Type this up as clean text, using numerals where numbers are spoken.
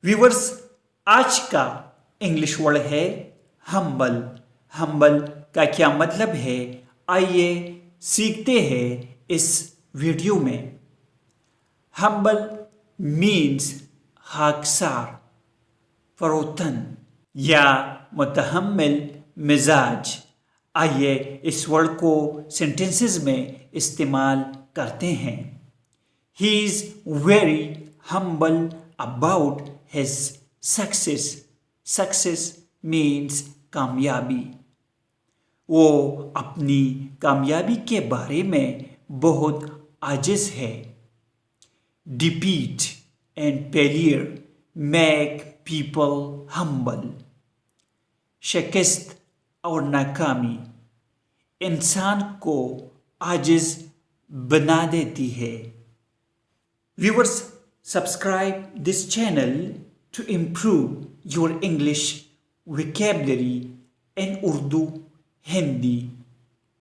Viewers, आज का English word है हम्बल। हम्बल का क्या मतलब है, आइए सीखते हैं इस वीडियो में। हम्बल मीन्स खाकसार, फरोतन या मुतहम्मिल मिजाज। आइए इस वर्ड को सेंटेंसेस में इस्तेमाल करते हैं। He is very humble about his success. Success means कामयाबी। वो अपनी कामयाबी के बारे में बहुत आजिज़ है। Defeat and failure make people humble. शिकस्त और नाकामी इंसान को आजिज़ बना देती है। Viewers, subscribe this channel to improve your English vocabulary in Urdu, Hindi